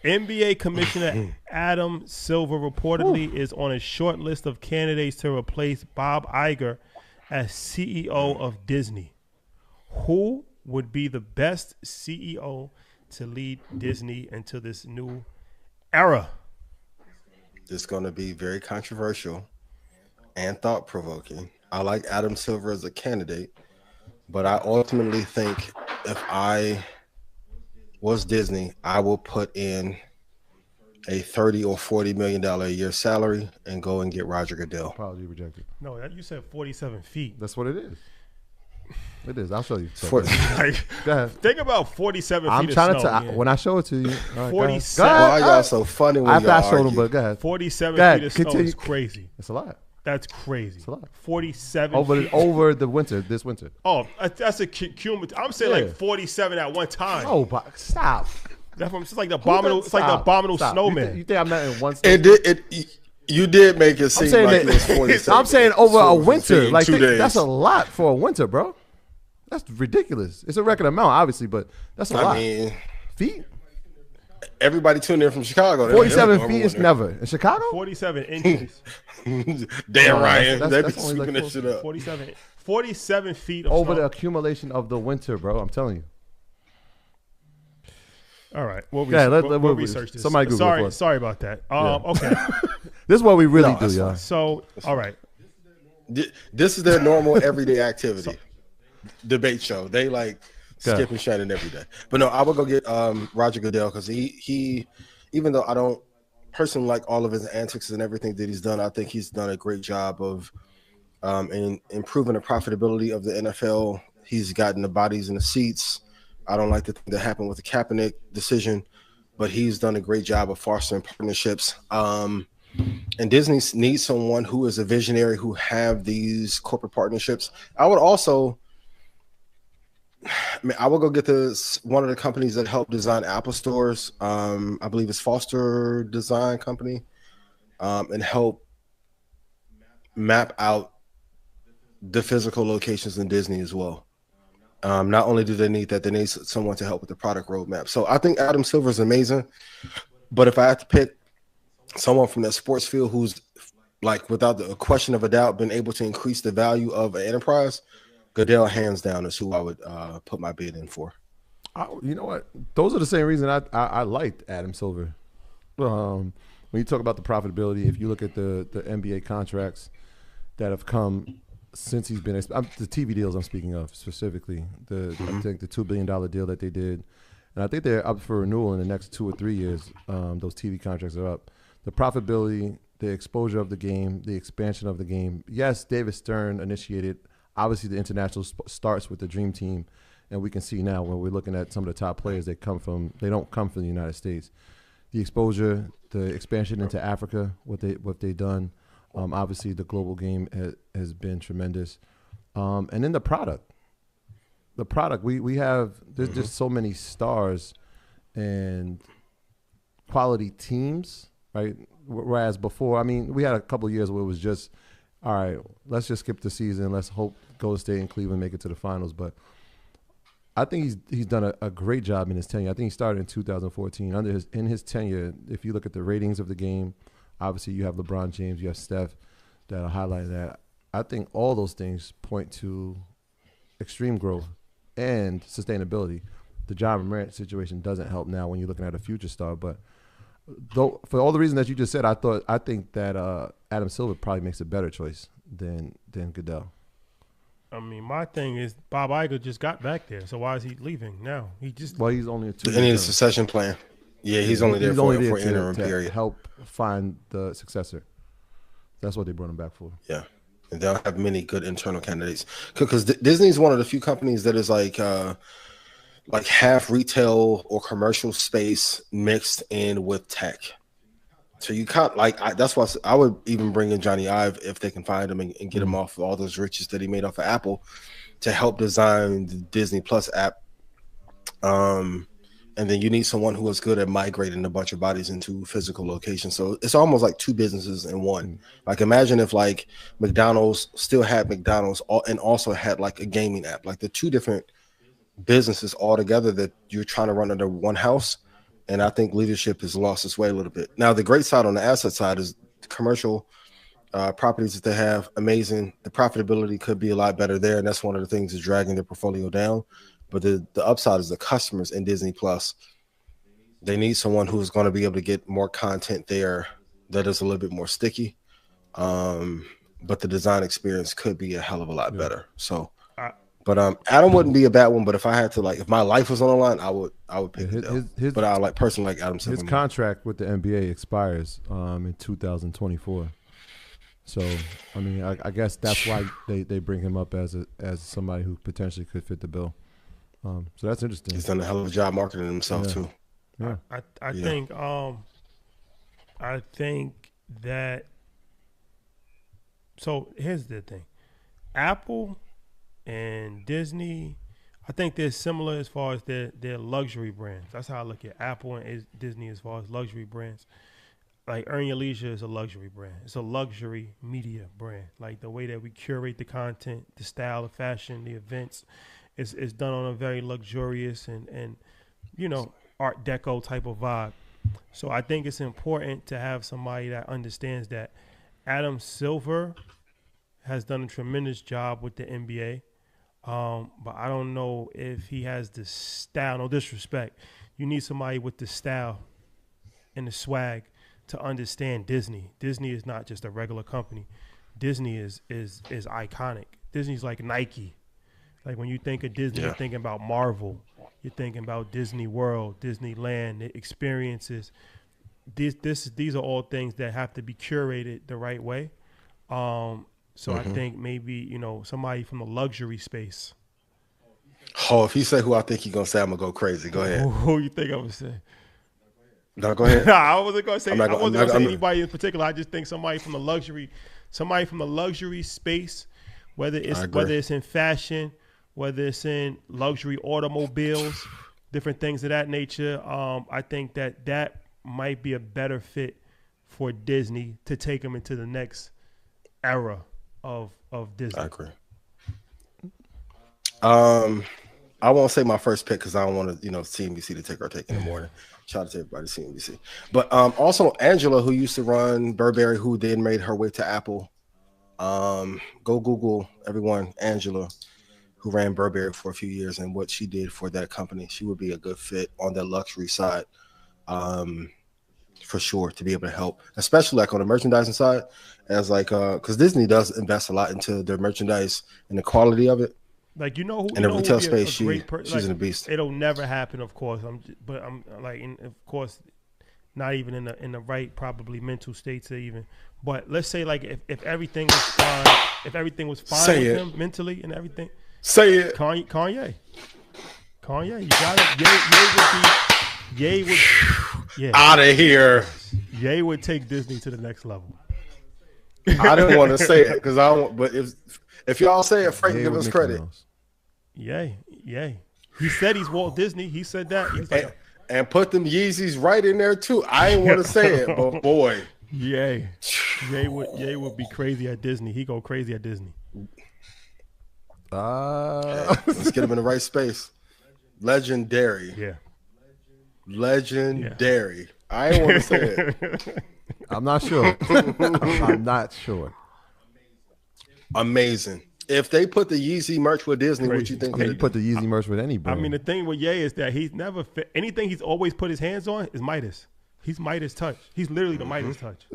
NBA Commissioner Adam Silver reportedly is on a short list of candidates to replace Bob Iger as CEO of Disney. Who would be the best CEO to lead Disney into this new era? It's going to be very controversial and thought provoking. I like Adam Silver as a candidate, but I ultimately think if I was Disney, I will put in a $30 or $40 million a year salary and go and get Roger Goodell. Probably rejected. No, you said 47 feet. That's what it is. It is. I'll show you. Like, go ahead. Think about 47 I'm feet trying of snow. to when I show it to you. Right, 47. Why y'all so funny when y'all I showed argue? them, but go ahead. 47 Go ahead, feet of snow continue. is crazy. It's a lot. That's crazy. It's a lot. 47 feet. Over the winter, this winter. Oh, that's a cumulative. I'm saying like 47 at one time. Oh, but stop. That's what I'm saying. It's like the abominable. It's like the abominable snowman. You think I'm not in one? You did make it seem like it was 47. I'm saying over a winter. Like 2 days. that's a lot for a winter, bro. That's ridiculous. It's a record amount, obviously, but that's a lot. mean, feet. Everybody tuned in from Chicago. 47 feet is never in Chicago. 47 inches. Damn, Ryan. They be that's only sweeping like this shit up. 47 feet of Over snow. the accumulation of the winter, bro. I'm telling you. All right, we'll research this. Somebody Google it for us. Sorry about that. Okay. This is what we really No, do, that's y'all. fine. So, all right. This is their normal everyday activity. Debate show. They like Okay. Skip and Shannon every day. But no, I would go get Roger Goodell because he even though I don't personally like all of his antics and everything that he's done, I think he's done a great job of in improving the profitability of the NFL. He's gotten the bodies in the seats. I don't like the thing that happened with the Kaepernick decision, but he's done a great job of fostering partnerships. And Disney needs someone who is a visionary, who have these corporate partnerships. I would also, I will go get one of the companies that help design Apple stores. I believe it's Foster Design Company, and help map out the physical locations in Disney as well. Not only do they need that, they need someone to help with the product roadmap. So I think Adam Silver is amazing. But if I had to pick someone from the sports field who's, like, without a question of a doubt, been able to increase the value of an enterprise, Goodell, hands down, is who I would put my bid in for. You know what? Those are the same reason I liked Adam Silver. When you talk about the profitability, if you look at the NBA contracts that have come since he's been, the TV deals I'm speaking of specifically, I think the $2 billion deal that they did, and I think they're up for renewal in the next 2 or 3 years. Those TV contracts are up. The profitability, the exposure of the game, the expansion of the game. Yes, David Stern initiated. Obviously, the international starts with the Dream Team, and we can see now when we're looking at some of the top players, they don't come from the United States. The exposure, the expansion into Africa, what they've done. Obviously, the global game has been tremendous, and then the product. We have there's just so many stars and quality teams, right? Whereas before, I mean, we had a couple of years where it was just, all right, let's just skip the season. Let's hope Golden State and Cleveland make it to the finals. But I think he's done a great job in his tenure. I think he started in 2014. In his tenure, if you look at the ratings of the game, obviously you have LeBron James, you have Steph that'll highlight that. I think all those things point to extreme growth and sustainability. The John Morant situation doesn't help now when you're looking at a future star, but though, for all the reasons that you just said, I think that Adam Silver probably makes a better choice than Goodell. I mean, my thing is Bob Iger just got back there, so why is he leaving now? He's only a 2 They need a succession plan. Yeah, he's only there for an interim period. Help find the successor. That's what they brought him back for. Yeah, and they'll have many good internal candidates because Disney's one of the few companies that is like half retail or commercial space mixed in with tech. So you can't that's why I would even bring in Johnny Ive if they can find him and get him off of all those riches that he made off of Apple to help design the Disney Plus app. And then you need someone who is good at migrating a bunch of bodies into physical locations. So it's almost like two businesses in one. Like imagine if like McDonald's still had McDonald's and also had like a gaming app, like the two different businesses all together that you're trying to run under one house. and I think leadership has lost its way a little bit. Now, the great side on the asset side is the commercial properties that they have, amazing. The profitability could be a lot better there, and that's one of the things that's dragging their portfolio down. But the upside is the customers in Disney Plus. They need someone who's going to be able to get more content there that is a little bit more sticky. But the design experience could be a hell of a lot better. So, but Adam wouldn't be a bad one. But if I had to, like, if my life was on the line, I would pick his, but I like personally like Adam Silver. His contract with the NBA expires in 2024. So, I mean, I guess that's why they bring him up as somebody who potentially could fit the bill. So that's interesting. He's done a hell of a job marketing himself too. Yeah, I think that. So here's the thing, Apple and Disney, I think they're similar as far as their luxury brands. That's how I look at Apple and Disney as far as luxury brands. Like Earn Your Leisure is a luxury brand. It's a luxury media brand. Like the way that we curate the content, the style, the fashion, the events, is done on a very luxurious and Art Deco type of vibe. So I think it's important to have somebody that understands that. Adam Silver has done a tremendous job with the NBA, but I don't know if he has the style. No disrespect. You need somebody with the style and the swag to understand Disney. Disney is not just a regular company. Disney is iconic. Disney's like Nike. Like when you think of Disney, you're thinking about Marvel. You're thinking about Disney World, Disneyland, the experiences. These are all things that have to be curated the right way. So I think maybe, somebody from the luxury space. Oh, if he say who I think he's going to say, I'm going to go crazy. Go ahead. Who you think I would say? No, go ahead. Nah, I wasn't going to say anybody in particular. I just think somebody from the luxury space, whether it's in fashion, whether it's in luxury automobiles, different things of that nature. I think that might be a better fit for Disney to take them into the next era of Disney. I agree. I won't say my first pick because I don't want to, CNBC to take our take in the morning. Shout out to everybody at CNBC. But also Angela, who used to run Burberry, who then made her way to Apple. Go Google, everyone, Angela, who ran Burberry for a few years and what she did for that company. She would be a good fit on the luxury side. For sure, to be able to help, especially like on the merchandising side, as like because Disney does invest a lot into their merchandise and the quality of it. Like in the retail space, she's a beast. It'll never happen, of course. I'm like, of course, not even in the right probably mental state to even. But let's say like if everything was fine, with him mentally and everything. Say it, Kanye, you got it. Ye would out of here. Ye would take Disney to the next level. I didn't want to say it because I don't. But if y'all say it, Frank, give us credit. Ye. He said he's Walt Disney. He said that. He's like, and put them Yeezys right in there too. I ain't want to say it, but boy, Ye would be crazy at Disney. He go crazy at Disney. Let's get him in the right space. Legendary. Yeah. Legendary. Yeah. I ain't want to say it. I'm not sure. I'm not sure. Amazing. If they put the Yeezy merch with Disney, what you think? You put the Yeezy merch with any brand. I mean, the thing with Ye is that he's never anything he's always put his hands on is Midas. He's Midas touch. He's literally the Midas touch.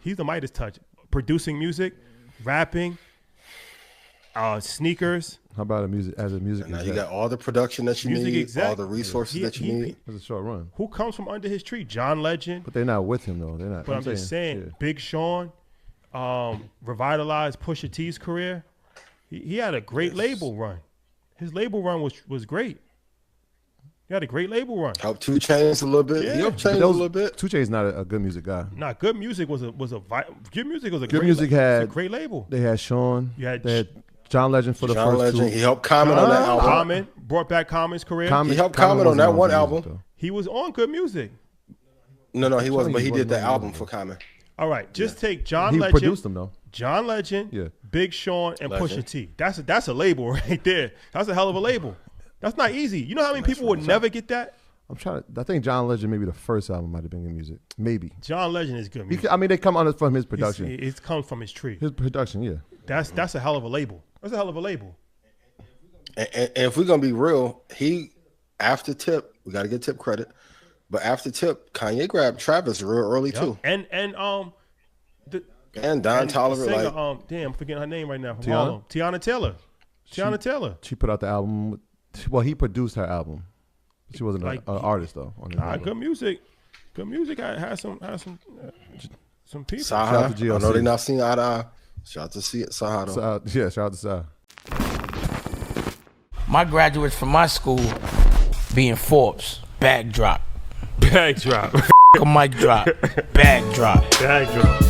He's the Midas touch. Producing music, rapping, sneakers. How about a music Now you got all the production that you need, all the resources that you need. It's a short run. Who comes from under his tree? John Legend. But they're not with him though. They're not. But I'm just saying, Big Sean, revitalized Pusha T's career. He had a great label run. His label run was great. He had a great label run. Helped 2 Chainz a little bit. Yeah. He helped Chainz a little bit. 2 Chainz not a good music guy. Nah, Good Music was a great label. They had Sean. You had John Legend for the first 2. He helped Common on that album. Common brought back Common's career. He helped Common on that one album. Though. He was on Good Music. No, he wasn't. But he did the album for Common. All right, just take John Legend. He produced them though. John Legend, Big Sean, and Pusha T. That's a label right there. That's a hell of a label. That's not easy. You know how many people would never get that? I think John Legend, maybe the first album might have been good music. Maybe. John Legend is good music. They come on from his production. It's come from his tree. His production, yeah. That's a hell of a label. That's a hell of a label. And if we're gonna be real, after Tip, we got to get Tip credit. But after Tip, Kanye grabbed Travis real early too. And Don Toliver, singer, like damn, I'm forgetting her name right now. From Tiana? Harlem. Tiana Taylor. Tiana Taylor. She put out the album. Well, he produced her album. She wasn't an artist though. On the Good music. Good music. I had some people. Saha. Shout out to GLC. I know they not seeing eye to eye. Shout out to Saha though. Yeah, shout out to Saha. My graduates from my school being Forbes, bag drop. Bag drop. A mic drop, bag drop. Bag drop.